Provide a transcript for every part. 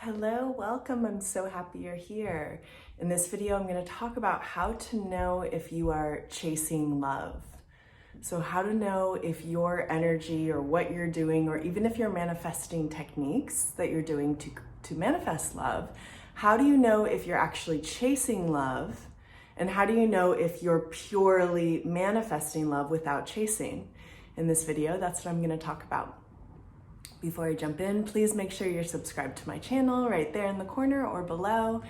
Hello, welcome. I'm so happy you're here. In this video, I'm going to talk about how to know if you are chasing love. So how to know if your energy or what you're doing, or even if you're manifesting techniques that you're doing to manifest love, how do you know if you're actually chasing love? And how do you know if you're purely manifesting love without chasing? In this video, that's what I'm going to talk about. Before I jump in, please make sure you're subscribed to my channel right there in the corner or below.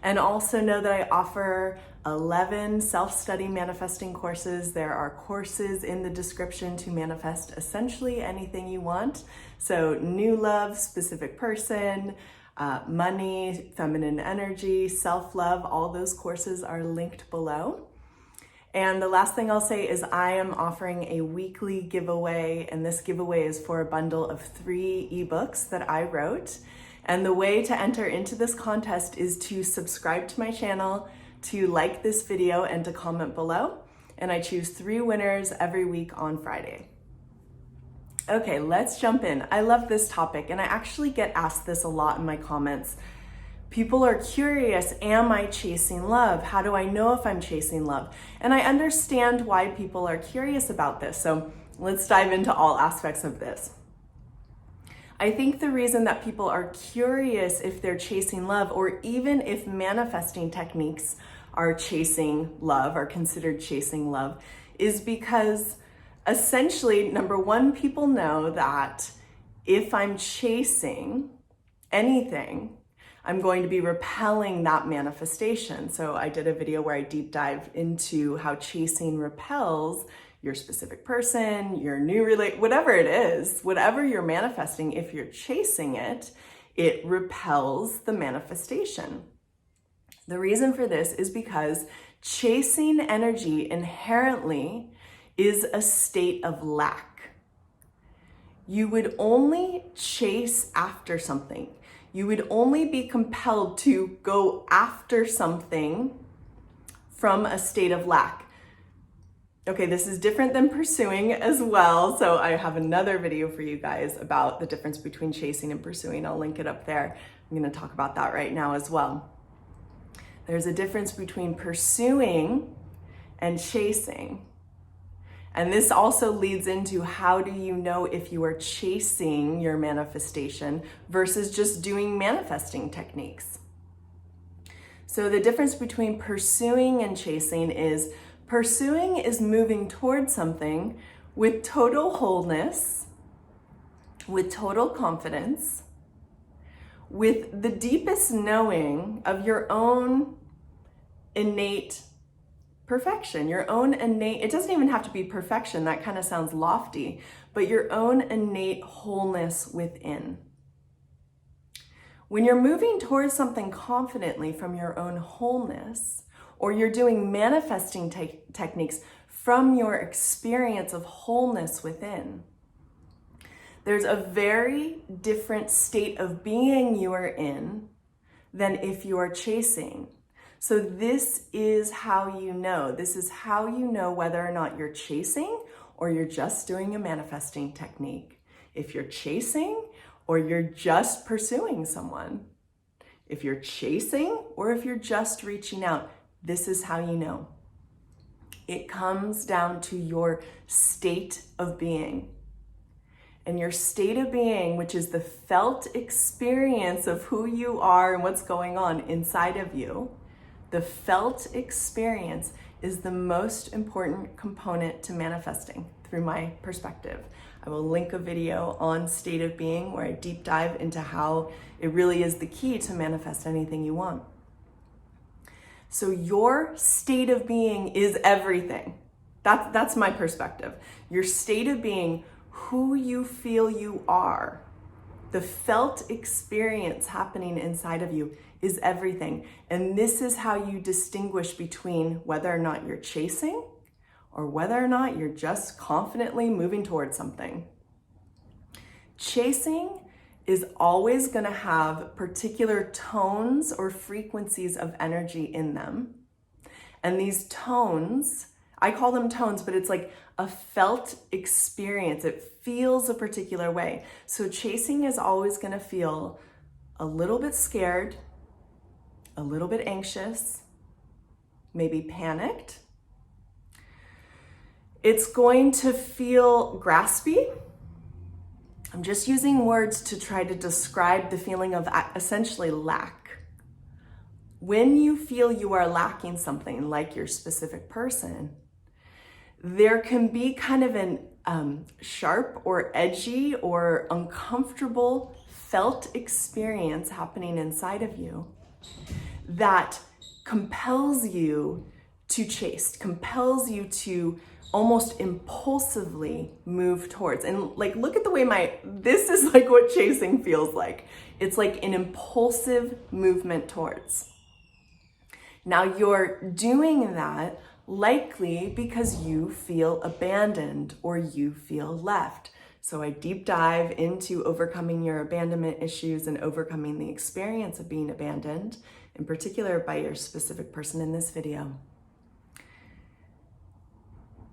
And also know that I offer 11 self-study manifesting courses. There are courses in the description to manifest essentially anything you want. So new love, specific person, money, feminine energy, self-love, all those courses are linked below. And the last thing I'll say is I am offering a weekly giveaway, and this giveaway is for a bundle of 3 ebooks that I wrote. And the way to enter into this contest is to subscribe to my channel, to like this video, and to comment below. And I choose 3 winners every week on Friday. Okay, let's jump in. I love this topic, and I actually get asked this a lot in my comments. People are curious, am I chasing love? How do I know if I'm chasing love? And I understand why people are curious about this. So let's dive into all aspects of this. I think the reason that people are curious if they're chasing love, or even if manifesting techniques are chasing love, are considered chasing love, is because essentially, number one, people know that if I'm chasing anything, I'm going to be repelling that manifestation. So I did a video where I deep dive into how chasing repels your specific person, your new whatever it is, whatever you're manifesting, if you're chasing it, it repels the manifestation. The reason for this is because chasing energy inherently is a state of lack. You would only chase after something. You would only be compelled to go after something from a state of lack. Okay, this is different than pursuing as well. So I have another video for you guys about the difference between chasing and pursuing. I'll link it up there. I'm going to talk about that right now as well. There's a difference between pursuing and chasing. And this also leads into how do you know if you are chasing your manifestation versus just doing manifesting techniques. So the difference between pursuing and chasing is pursuing is moving towards something with total wholeness, with total confidence, with the deepest knowing of your own innate perfection, your own innate, it doesn't even have to be perfection, that kind of sounds lofty, but your own innate wholeness within. When you're moving towards something confidently from your own wholeness, or you're doing manifesting techniques from your experience of wholeness within, there's a very different state of being you are in than if you are chasing. So this is how you know. This is how you know whether or not you're chasing or you're just doing a manifesting technique. If you're chasing or you're just pursuing someone. If you're chasing or if you're just reaching out, this is how you know. It comes down to your state of being. And your state of being, which is the felt experience of who you are and what's going on inside of you, the felt experience is the most important component to manifesting through my perspective. I will link a video on state of being where I deep dive into how it really is the key to manifest anything you want. So your state of being is everything. That's my perspective. Your state of being, who you feel you are, the felt experience happening inside of you is everything. And this is how you distinguish between whether or not you're chasing or whether or not you're just confidently moving towards something. Chasing is always going to have particular tones or frequencies of energy in them. And these tones, I call them tones, but it's like a felt experience. It feels a particular way. So chasing is always going to feel a little bit scared, a little bit anxious, maybe panicked. It's going to feel graspy. I'm just using words to try to describe the feeling of essentially lack. When you feel you are lacking something, like your specific person, there can be kind of an sharp or edgy or uncomfortable felt experience happening inside of you that compels you to chase, compels you to almost impulsively move towards. And like, look at the way this is like what chasing feels like. It's like an impulsive movement towards. Now you're doing that likely because you feel abandoned or you feel left. So I deep dive into overcoming your abandonment issues and overcoming the experience of being abandoned, in particular by your specific person in this video.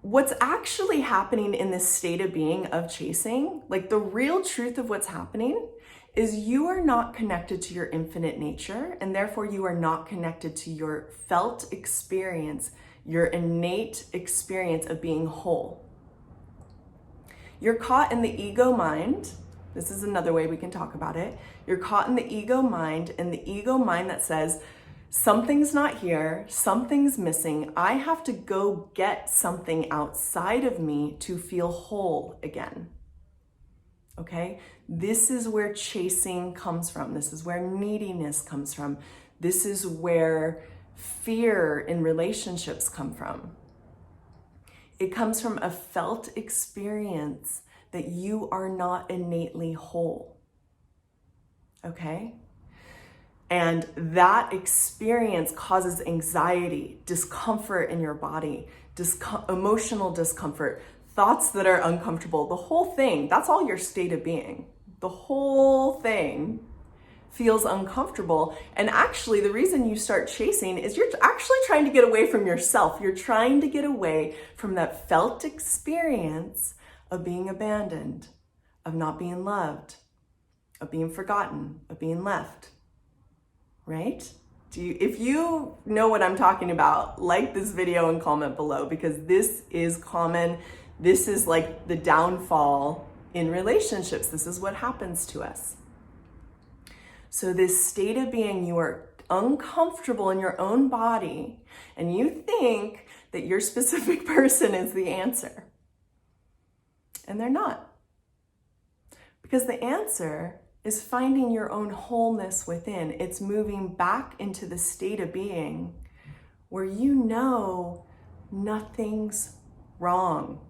What's actually happening in this state of being of chasing, like the real truth of what's happening, is you are not connected to your infinite nature, and therefore you are not connected to your felt experience, your innate experience of being whole. You're caught in the ego mind. This is another way we can talk about it. You're caught in the ego mind, and the ego mind that says, something's not here, something's missing. I have to go get something outside of me to feel whole again. Okay? This is where chasing comes from. This is where neediness comes from. This is where fear in relationships come from. It comes from a felt experience that you are not innately whole. Okay? And that experience causes anxiety, discomfort in your body, emotional discomfort, thoughts that are uncomfortable. The whole thing, that's all your state of being. The whole thing feels uncomfortable. And actually, the reason you start chasing is you're actually trying to get away from yourself. You're trying to get away from that felt experience of being abandoned, of not being loved, of being forgotten, of being left. Right? If you know what I'm talking about, like this video and comment below, because this is common. This is like the downfall in relationships. This is what happens to us. So this state of being, you are uncomfortable in your own body, and you think that your specific person is the answer. And they're not. Because the answer is finding your own wholeness within. It's moving back into the state of being where you know nothing's wrong.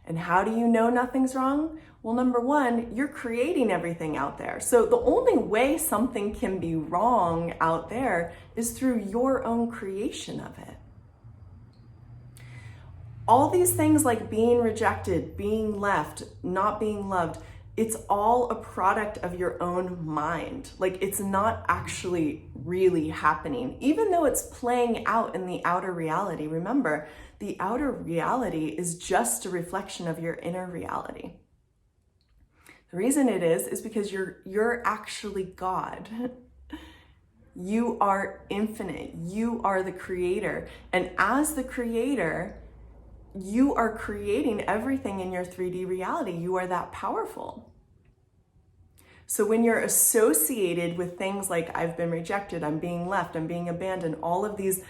And how do you know nothing's wrong? Well, number one, you're creating everything out there. So the only way something can be wrong out there is through your own creation of it. All these things like being rejected, being left, not being loved, it's all a product of your own mind. Like, it's not actually really happening, even though it's playing out in the outer reality. Remember, the outer reality is just a reflection of your inner reality. The reason it is because you're actually God. You are infinite. You are the creator. And as the creator, you are creating everything in your 3D reality. You are that powerful. So when you're associated with things like I've been rejected, I'm being left, I'm being abandoned, all of these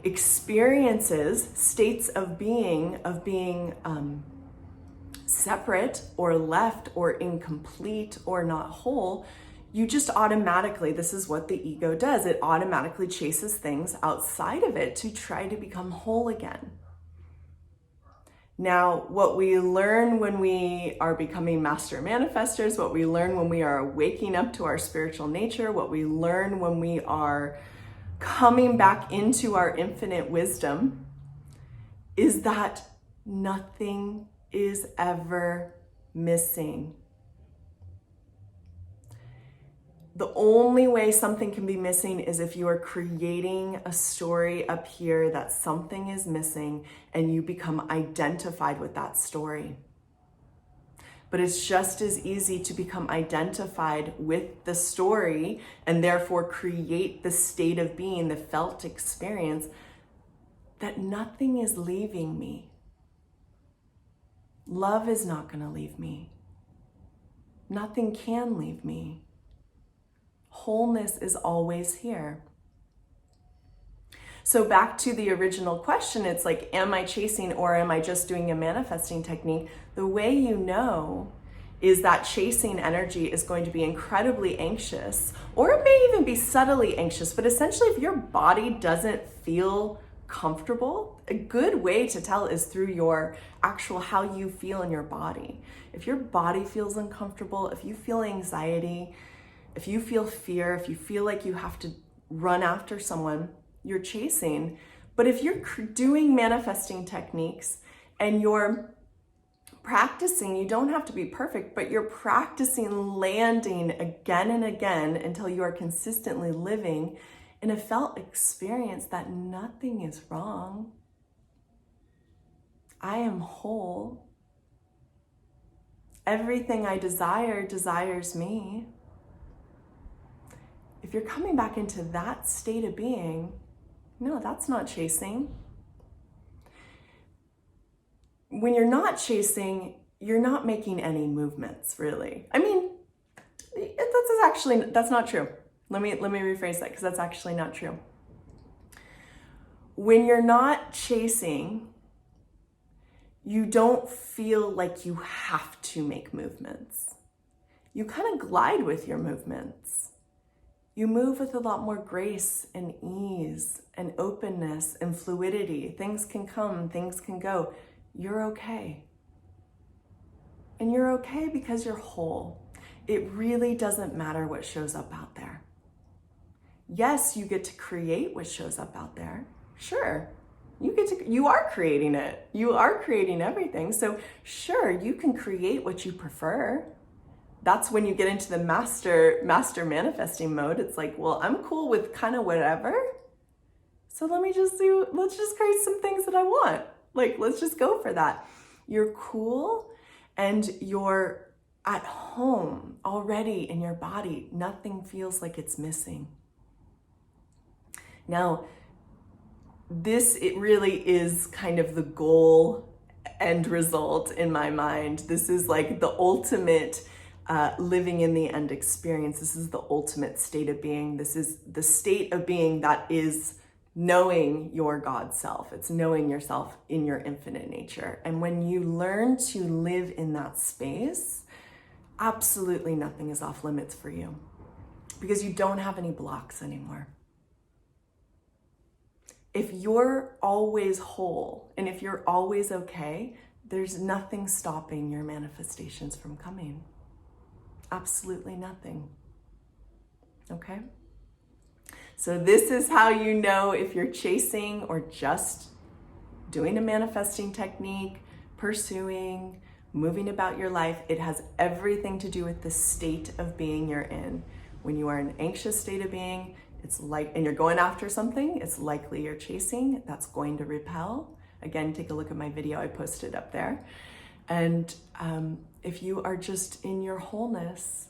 experiences, states of being separate or left or incomplete or not whole, you just automatically, this is what the ego does. It automatically chases things outside of it to try to become whole again. Now, what we learn when we are becoming master manifestors, what we learn when we are waking up to our spiritual nature, what we learn when we are coming back into our infinite wisdom, is that nothing is ever missing. The only way something can be missing is if you are creating a story up here that something is missing and you become identified with that story. But it's just as easy to become identified with the story and therefore create the state of being, the felt experience, that nothing is leaving me. Love is not going to leave me. Nothing can leave me. Wholeness is always here. So back to the original question, it's like, am I chasing or am I just doing a manifesting technique? The way you know is that chasing energy is going to be incredibly anxious, or it may even be subtly anxious, but essentially if your body doesn't feel comfortable, a good way to tell is through your actual how you feel in your body. If your body feels uncomfortable, if you feel anxiety, if you feel fear, if you feel like you have to run after someone, you're chasing. But if you're doing manifesting techniques and you're practicing, you don't have to be perfect, but you're practicing landing again and again until you are consistently living in a felt experience that nothing is wrong. I am whole. Everything I desire desires me. If you're coming back into that state of being, no, that's not chasing. When you're not chasing, you're not making any movements, really. I mean, that's not true. Let me rephrase that, because that's actually not true. When you're not chasing, you don't feel like you have to make movements. You kind of glide with your movements. You move with a lot more grace and ease and openness and fluidity. Things can come, things can go. You're okay. And you're okay because you're whole. It really doesn't matter what shows up out there. Yes, you get to create what shows up out there. Sure, you are creating it. You are creating everything. So sure, you can create what you prefer. That's when you get into the master manifesting mode. It's like, well, I'm cool with kind of whatever. So let's just create some things that I want. Like, let's just go for that. You're cool and you're at home already in your body. Nothing feels like it's missing. Now, it really is kind of the goal end result in my mind. This is like the ultimate living in the end experience. This is the ultimate state of being. This is the state of being that is knowing your God self. It's knowing yourself in your infinite nature. And when you learn to live in that space, absolutely nothing is off limits for you, because you don't have any blocks anymore. If you're always whole and if you're always okay, there's nothing stopping your manifestations from coming. Absolutely nothing. Okay? So this is how you know if you're chasing or just doing a manifesting technique, pursuing, moving about your life. It has everything to do with the state of being you're in. When you are in an anxious state of being, and you're going after something, it's likely you're chasing. That's going to repel. Again, take a look at my video. I posted up there. And if you are just in your wholeness,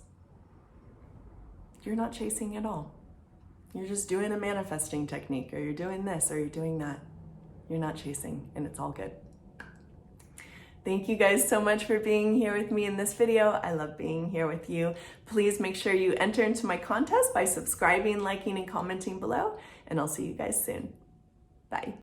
you're not chasing at all. You're just doing a manifesting technique, or you're doing this, or you're doing that. You're not chasing, and it's all good. Thank you guys so much for being here with me in this video. I love being here with you. Please make sure you enter into my contest by subscribing, liking, and commenting below, and I'll see you guys soon. Bye.